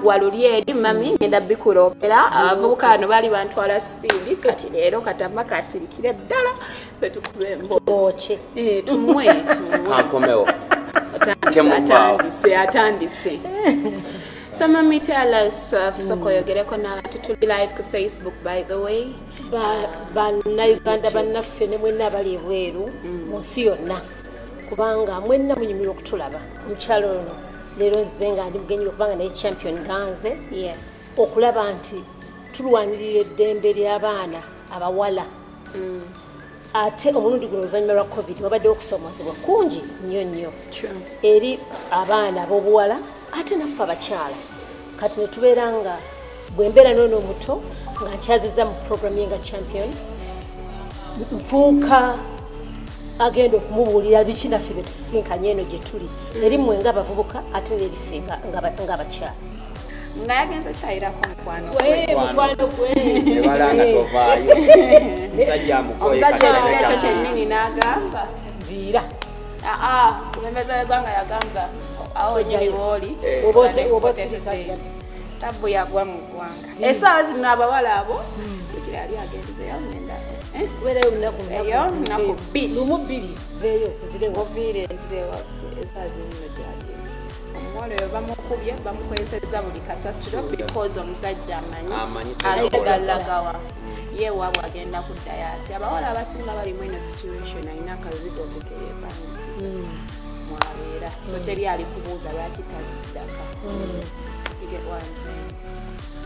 walulyeri mami ngenda bikulopera abavubuka bano bali bantwala speed kati leero katamba kasirikire ddala betukube mboche tumwe akomewo atandise so mami tell us sokoyogereko n'abantu tuli live ku Facebook by the way bannayuganda bannaffe ne mwenna abali ebweru mu nsi yonna kubanga mwenna munyumirwa okutulaba mukyalo ono leero nze nga ndi mugenyi okubanga naye champion ganze okulaba nti tulwanirira eddembe ly'abaana abawala ate omulundi guno oluvannyuma lwa covid wabaddewo okusomozebwa kungi nnyo nnyo eri abaana ab'obuwala ate naffe abakyala kati ne tubeera nga bwe mbeera noono omuto nga nkyaziza mu programu ye nga champion nfuuka agenda okumubuulira biki naffe bye tusisinkanye eno gye tuli eri mmwe ng'abavubuka ate n'erife ng'abakyala nga yagenze kyayirako mukwano gwe ebalanga tovaayo musajja amukoye omusajja ekyo kyennyini n'agamba nviira kulembeza w'eggwanga yagamba awo nyiri wooli oba osirikale tabbu yagwa mu ggwanga essaawa zino abawala abo ekira yali agenzeyo nenda kubeerayo lunaku lumu bbiri veeyo oviire nzirewa essaawa zino gyali omuwala oyo bamukubye bamukozesezza buli kasasiro because omusajja amanyi agadalagawa ye waabwe agenda kuddayo ati abawala abasinga balimu eno situation alina akazigo kekeyepanisiza mwabeera so teri ali kubuuza lwaki taddaka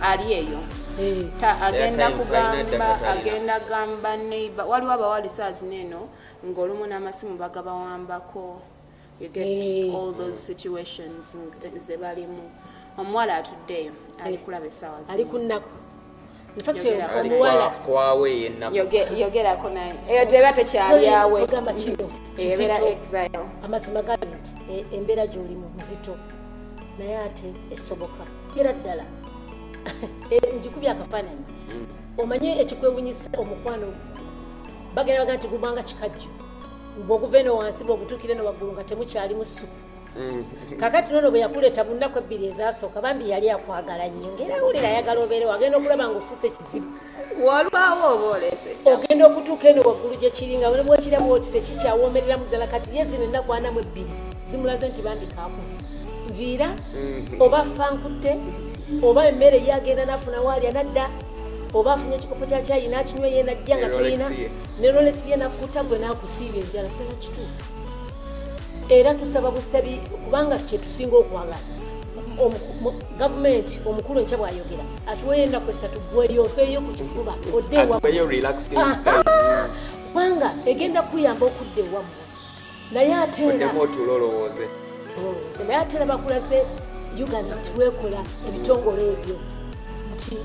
ali eyo agenda gamba neighbor waliwo abawala saa zino eno ng'olumu n'amasimu bagabawambako. You get all those situations ze balimu omuwala atuddeyo ali kulaba essaawa ali kunnaku in fact omuwala kwawe yennaku yogerako naye eyo teba tekyali awe ogamba kino ebeera exile amazima gali nti embeera gy'olimu muzito naye ate esoboka era ddala njikubya akafaananyi omanye ekikwewunyisa omukwano bagenda baga nti gubanga kikajjo bw'okuva eno wansi bw'okutuukira eno waggulu nga temukyali mu ssupu kakati nono bwe yakuleeta mu nnaku ebbiri ezasooka bambi yali akwagala nnyo ng'era awulira ayagala obeere wagenda okulaba ng'ofuuse ekizibu walwawo oba oleese ogenda okutuuka eno waggulu gye kiri nga bwekiramu oti tekikyawoomereramu ddala kati ye zino ennaku ana mu ebbiri zimulaze nti bambi kaakuvu nviira oba fankutte oba emmere ye agenda n'afuna waalya nadda oba afunye ekikopo kya cyayi n'akinywa ye najja nga tulina ne Rolex ye nakutta gwe n'akusiibya enjala ddala kituufu era tusaba busabi kubanga kye tusinga okwagala gavumenti omukulu enkya bw'ayogera atuweyo ennaku esatu gweyo ofeeyo ku kifuba odde kubanga egenda kuyamba okudda ewammwe naye ate naye ate era bakulaze Uganda nti weekola ebitongole ebyo nti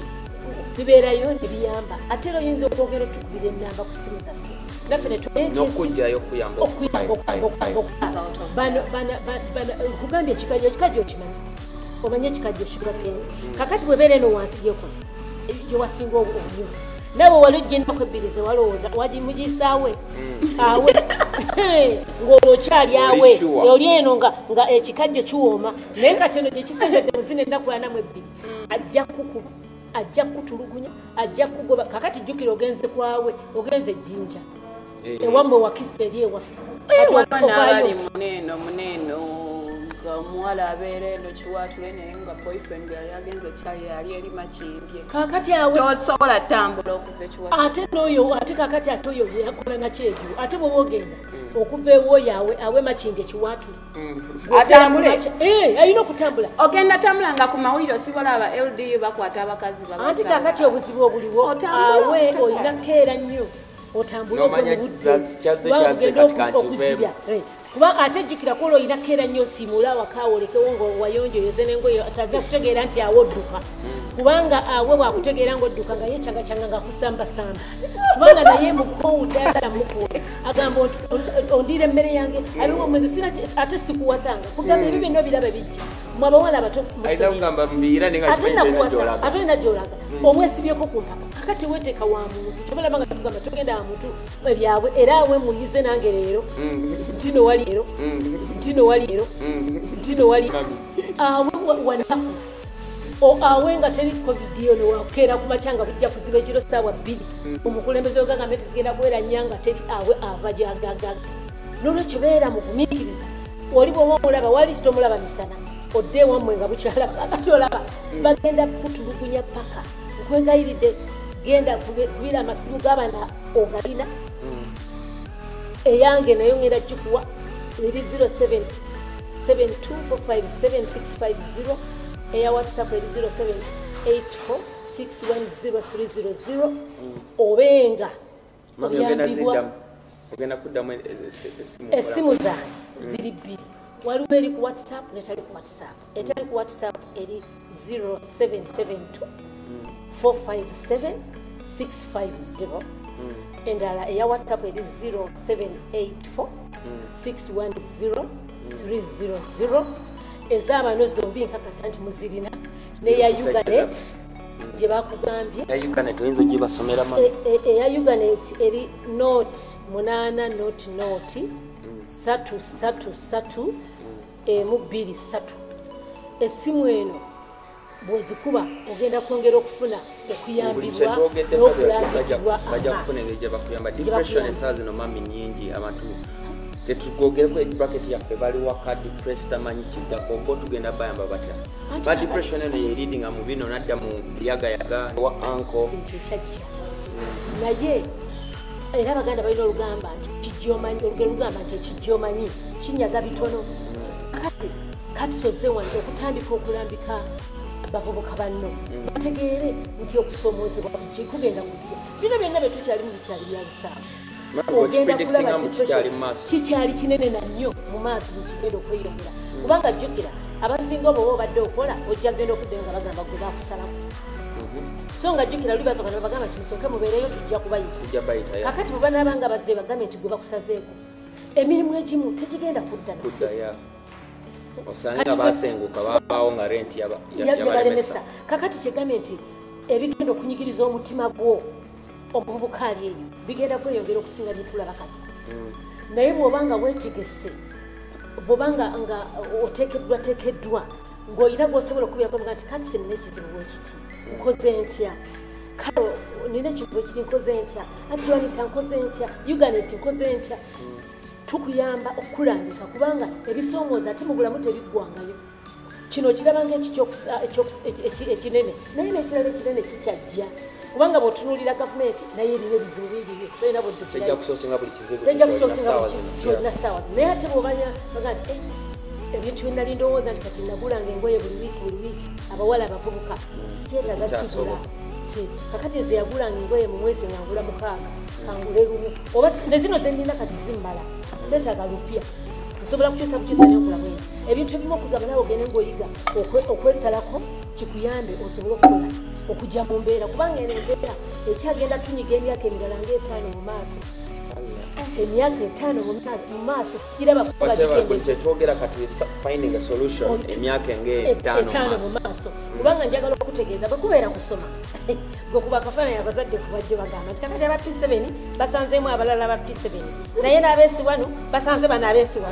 bibeerayo ne biyamba ate era oyinza okwogera otukubira ennamba ku ssimu zaffe naffe n'okujjayo okuyamba kugambye ekikajjo okimanyi omanye ekikajjo kigakenya kakati bwebeera eno wansi gyekola gyewasinga obunyuvu nawe wali ojja ennaku ebbiri ze walowooza wagimugiyisaawe awe ng'olwo okyali awe oli eno nga ekikajjo kiwooma naye kati eno gyekisengedde muzina ennaku anamu ebbiri ajja kukuba ajja kutulugunya ajja kugoba kakati jjukira ogenze kwawe ogenze ejjinja ewambe wakisa eri ewaffe n'abali muneeno omuwala abeera eno kiwaatule naye nga boyfriend yali agenze kyayi yali eri makindye kakati awe tosobola ttambula okuva ekiwaatule ate n'oyo ate kakati ate oyo yakola nakyejulu ate bw'oba ogenda okuva ewooyo awe makindye kiwaatule atambule alina okutambula ogenda tambula nga ku mawulire osibola aba LDU bakwata abakazi anti kakati obuzibu obuliwo awe olina keera nnyo otambule ogenda okuzibya kuba ate jjukira kola olina keera nnyo osiimula awakawolekewo ng'owayonjo yoze n'engoyo atava kutegeera nti awo odduka kubanga awe bwakutegeera ng'odduka nga ye kyanga ng'akusambasamba kubanga naye mukowu tayagala mukuwa agamba ondiira emmere yange aliwo omwezi sina ate sikuwasanga kugamba ebyo byonna biraba bijja mwe abawala abato ate olina gy'olaga omwesibyeko ku ntako kakati weteeka wa muntu tobalaba nga tugamba tugenda wa muntu ebyabwe era awe munyize nange leero ntino wali awe wanaku awenga teri covid yo newakera kumakyanga bujja kuziba ekiro ssaawa 2 omukulembeze wegagamba nti zigenda kubeera nyanga teri awe ava gyagagaga nolwekyo beera mu kumiikiriza oli bw'oba omulaba wali kitomulaba misana odde wammwe nga bukyalaba akati olaba bagenda kutulugunya paka nkwegayiridde genda kubira amasimu g'abaana ogalina eyange nayo ngenda gikuwa eri 0772457650 eya whatsapp eri 0784610300 obenga oyambibwa essimu zange ziri bbiri waliwo eri ku whatsapp netali ku whatsapp etali ku whatsapp eri 0772457650 endala eya whatsapp eri 0784610300 ez'abano zombi nkakasa nti muzirina neya uganet gye bakugambye eya uganet eri not 8 not 333 123 essimu eno bw'ozikuba ogenda kwongera okufuna okuyambibwa n'okulambikibwa depression esaazi no mami nyingi abantu tetugogera bracket yaffe bali wakadi press tamanyi kiddako go tugenda bayamba batya ba depression eno ye leading mu bino nadda mu yaga wa uncle naye era baganda balina olugamba nti kijjomanyi olugero lugamba nti ekijjomanyi kinyaga bitono kati soze wange okutandika okulambika abavubuka banno bategeere nti okusomoozebwa kugenda kujja bino byonna bye tukyalimu bikyali bya busaawa ogenda kulaba kikyali kinene nannyo mu maaso mukigenda okweyongera kubanga jjukira abasinga oba obadde okola ojja genda okuddayo nga bagamba gwe bakusalamu so nga jjukira luli basoka ne bagamba nti musooke mubeereyo tujja kubayita kakati bwe banaabanga bazze bagambe nti gwe bakusazeeko emirimu egimu tegigenda kudda osanga basenguka babaawo nga renti yabalemesa kakati kyegambe nti ebigenda okunyigiriza omutima gwo omuvubuka ali eyo bigenda kweyongera okusinga byetulaba kati naye bw'obanga weetegese bw'obanga nga oteekeddwa ng'olina gw'osobola okubirako nga nti kati nina ekizibu bwekiti nkoze ntya kalo nina ekizibu kiti nkoze ntya ati Joanita nkoze ntya uganet nkoze ntya tukuyamba okulambika kubanga ebisoomooza ate mubulamu tebiggwangayo kino kiraba ng'ekinene naye n'ekirala ekinene kikyajja kubanga bw'otunuulira gavumenti naye erina ebizibu bingi tolina tejja kusootinga buli kizibu kyonna ssaawa naye ate bw'obanya baga nti ebintu bye nali ndowooza nti kati nagulanga engoye buli wiiki abawala abavubuka sikyetaaga sibula kakati eze yagulanga engoye mu mwezi nga ngula 6 kangule lumu oba nezino zenina kati zimmala zeetaaga lupya nsobola kukyusa naye nti ebintu ebimu okugamba nawe ogende ng'oyiga okwesalako kikuyambe osobole okukola okujja mu mbeera kubanga eno embeera ekyagenda tunyiga emyaka emirala nga5 mu maaso emyaka 5 mu maaso sikiraba twogera kati finding a solution emyaka nga5 mu maaso kubanga njagala okutegeeza bwe kubeera kusoma gwe kuba akafaananyi abazadde kubajjo bagamba nti kakati aba P7 basanzeemu abalala aba P7 naye n'abeesi 1 basanze bano abeesi 1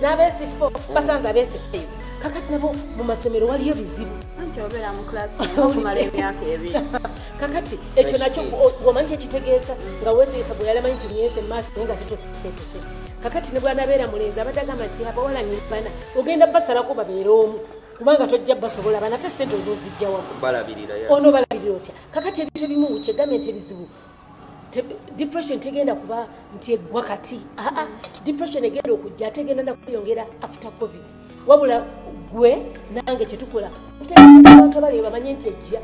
n'abeesi 4 basanze abeesi 5 kakati nabo mu masomero waliyo bizibu anti obeera mu class okumala emyaka 2 kakati ekyo nakyo womanyi ekitegeeza nga weetegeka bwe yalamanyi nti myezi maaso naye nga titoseetose kakati ne bwanabeera mulenzi abadde agamba nti abawala nibana ogenda basalako babeere omu kubanga tojja basobola bana ate sente onozijja wamu ono balabirira otya kakati ebintu ebimu kyegambenti ebizibu depression tegenda kuba nti eggwa kati depression egenda okujja ate egenda nakweyongera after covid wabula gwe nange kyetukola abantu abali bamanye nti ejja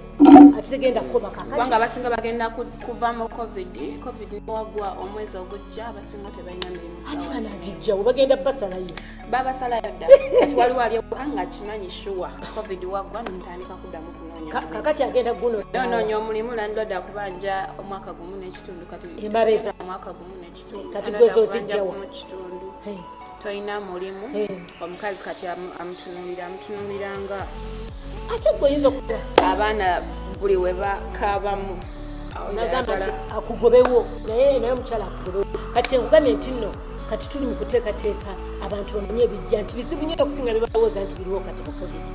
ate tegenda kukoba kakati kubanga abasinga bagenda kuva mu covid niwagwa omwezi ogujja abasinga tebalina mirimu ate banagijjawo bagenda basalayo babasalayo dda kati waliwo alioka nga kimanyi shuwa covid wagwa nimutandika kuddamu kunoonya kakati agenda gunoonya omulimu landlord akubanja omwaka gumu n'ekitundu kati emabega omwaka gumu n'ekitundu kati gwezozijjawo mu kitundu toyina mulimu omukazi kati amutunuuliranga ate gweoyinza okukola abaana buli we bakaabamu nagamba nti akugobewo naye omukyala akugobewo kati enkugambye nti nno kati tuli mu kuteekateeka abantu bamanye ebijja nti bizibu nnyo okusinga bye balowooza nti biriwo kati ku covid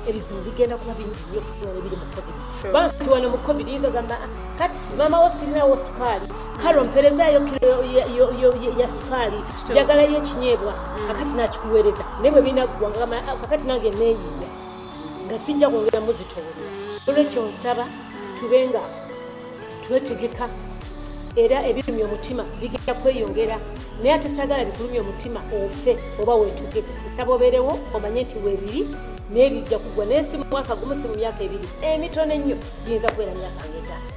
ebizibu bigenda kuba bingi nnyo okusinga nebiri mu covid banti wano mu covid yinza ogamba kati mama wo sirinawo sukaali kalo mperezaayo kiro ya sukaali njagalayo ekinyeebwa kakati nakikuweereza naye bwe binaggwa kakati nange neeyiiya nga sijja kwongera muzitoola olwekyo nsaba tubenga twetegeka era ebirumya omutima bigenda kweyongera naye ate saagala bikulumya omutima ofe oba weetuge taboberewo omanye nti weebiri naye bijja kugwa naye si mu mwaka gumu si mu myaka ebiri emitono ennyo giyinza kubeera myaka ng'etaano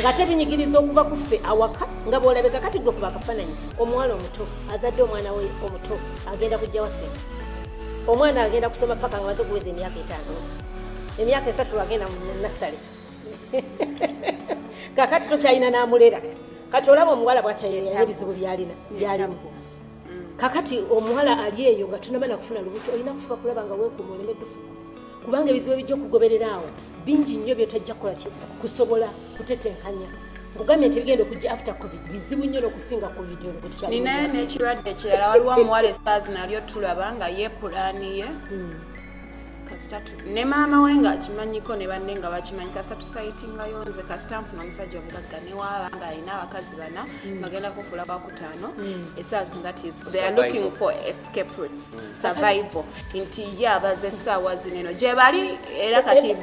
nga tebinyigiriza okuva ku ffe awaka nga bw'olabeka kati gwe kuba akafaananyi omuwala omuto azadde omwana we omuto agenda kujja wasente omwana agenda kusoma paka nga maze okuweza emyaka 5 emyaka 3 agenda mu nassale kakati tokyalina n'amulera kati olaba omuwala bw'atayina ebizibu byalimu kakati omuwala ali eyo nga tonamala kufuna lubuto olina kufuba kulaba nga weekuuma oleme dufu kubanga ebizibu ebijja okugoberera awo bingi nnyo byotajja kukola ki kusobola kutetenkanya nkugambye nti bigenda okujja after covid bizibu nnyo n'okusinga covid olwo ninaye n'ekirwadde ekirala waliwo omuwala esaazi nalyo tulaba nga yeepulaaniye ne maama we ng'akimanyiko ne banne nga bakimanyi kasita tusayitingayo nze kasita nfuna omusajja omugagga ne waaba nga alina abakazi 4 ng'agenda kufuula kwa 5 esaazi that is they are looking for escape routes survival nti ye abaze essaawa zineno gye bali era kati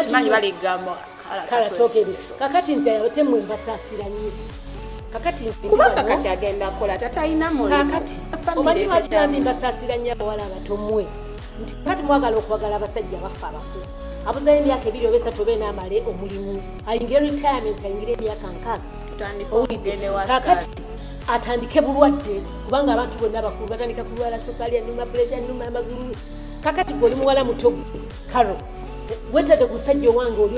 kimanyi bali gambo kalatokeri kakati nze yayote mwe mbasaasira nnyo kakati kubanga kati agenda kola tatalina mulimu kakati omanyi lwaki mbasaasira nnyo abawala abato mmwe nti kati mwagala okwagala abasajja baffe abakulu abuzayo emyaka 2 oba 3 oba n'amale omulimu ayingire retirement ayingire emyaka 6 kakati atandike bulwadde kubanga abantu bonna abakulu batandika kulwala sukaali ennuma puresha ennuma amagulu kakati gw'oli muwala muto kalo wetadde ku musajja owange oli